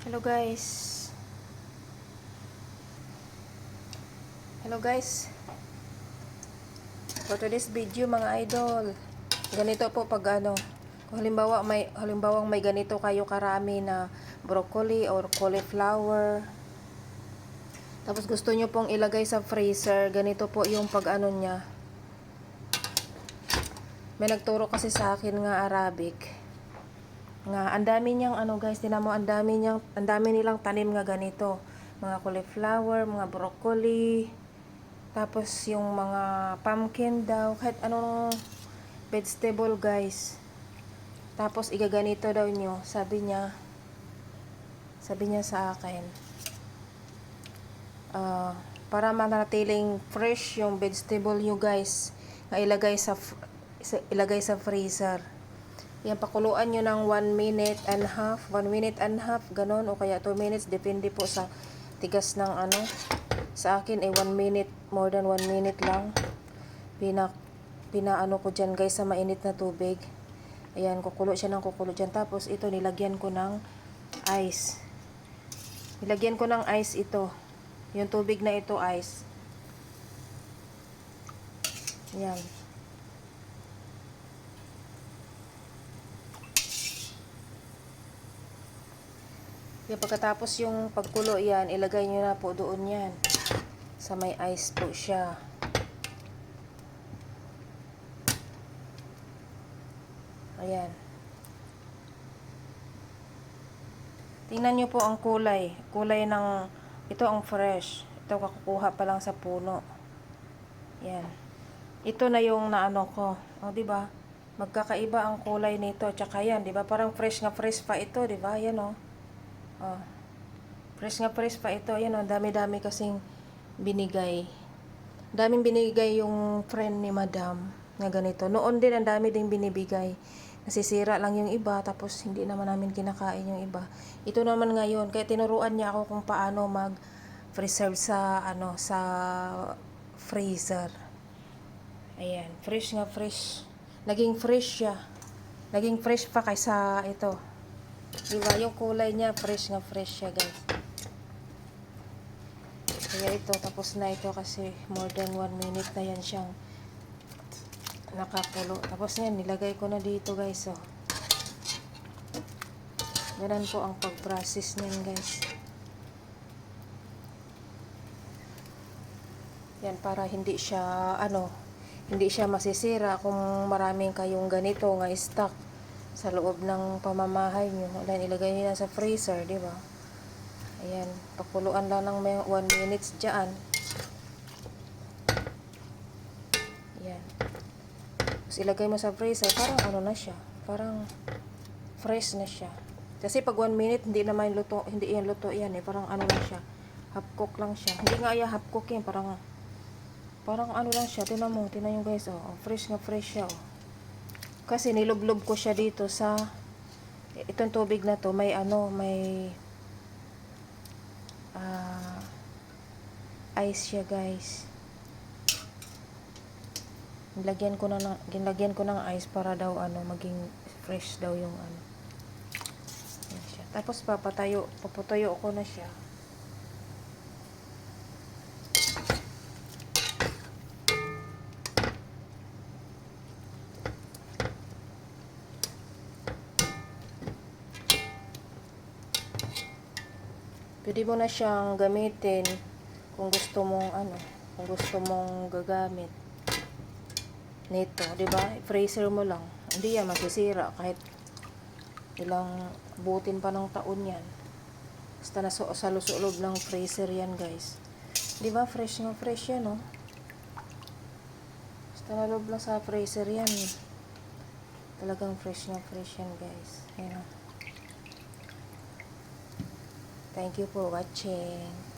Hello guys. Hello guys. For today's video mga idol. Ganito po pag kung halimbawa may ganito kayo karami na broccoli or cauliflower. Tapos gusto nyo pong ilagay sa freezer, ganito po yung pag niya. May nagturo kasi sa akin nga Arabic. Nga ang dami niyang guys, tinan mo ang dami nilang tanim nga ganito. Mga cauliflower, mga broccoli, tapos yung mga pumpkin daw, kahit anong vegetable guys. Tapos igaganito daw nyo, sabi niya sa akin, para manatiling fresh yung vegetable nyo guys, na ilagay sa freezer. Yan, pakuluan nyo ng 1 minute and a half, ganon, o kaya 2 minutes, depende po sa tigas ng sa akin 1 minute, more than 1 minute lang. Pinaano ko dyan guys sa mainit na tubig. Ayan, kukulo siya ng kukulo dyan. Tapos ito, nilagyan ko ng ice. Nilagyan ko ng ice ito. Yung tubig na ito, ice. Ayan. Yung pagkatapos yung pagkulo yan, ilagay nyo na po doon yan. Sa may ice po siya. Ayan. Tingnan nyo po ang kulay. Kulay ng, ito ang fresh. Ito kakukuha pa lang sa puno. Ayan. Ito na yung naano ko. O, diba? Magkakaiba ang kulay nito. Tsaka yan, diba? Parang fresh pa ito, diba? Ayan, o. Oh. Fresh pa ito. Ayan o, dami-dami kasing binigay. Daming binigay yung friend ni Madam na ganito. Noon din, ang dami ding binibigay. Nasisira lang yung iba, tapos hindi naman namin kinakain yung iba. Ito naman ngayon, kaya tinuruan niya ako kung paano mag-preserve sa sa freezer. Ayan, fresh. Naging fresh siya. Naging fresh pa kaysa ito. Diba, yung kulay niya, fresh siya guys. Kaya ito, tapos na ito kasi more than 1 minute na yan siyang nakakulo. Tapos yan, nilagay ko na dito guys. Oh. Ganun po ang pag-process niyan guys. Yan, para hindi siya, hindi siya masisira kung maraming kayong ganito nga stock sa loob ng pamamahay nyo. Then, ilagay nyo na sa freezer, di ba? Ayan, pakuluan lang ng 1 minutes dyan. Ayan. Tapos, ilagay mo sa freezer, parang na siya. Parang fresh na siya. Kasi pag 1 minute, hindi naman luto, hindi yan luto yan eh. Parang lang siya. Half cook lang siya. Hindi nga half cook yan, parang lang siya. Tinan nyo guys, oh. Fresh siya, oh. Kasi nilublob ko siya dito sa itong tubig na to, may ice siya guys. Ginlagyan ko ng ice para daw maging fresh daw yung yan siya. Tapos papatayo ko na siya. Pwede mo na siyang gamitin kung gusto mong gagamit nito, 'di ba? Freezer mo lang. Hindi yan masisira kahit ilang butin pa ng taon yan. Basta sa loob ng freezer yan, guys. 'Di ba? Fresh yan, no? Basta na loob lang sa freezer yan. Talagang fresh yan, guys. Ayan. Thank you for watching.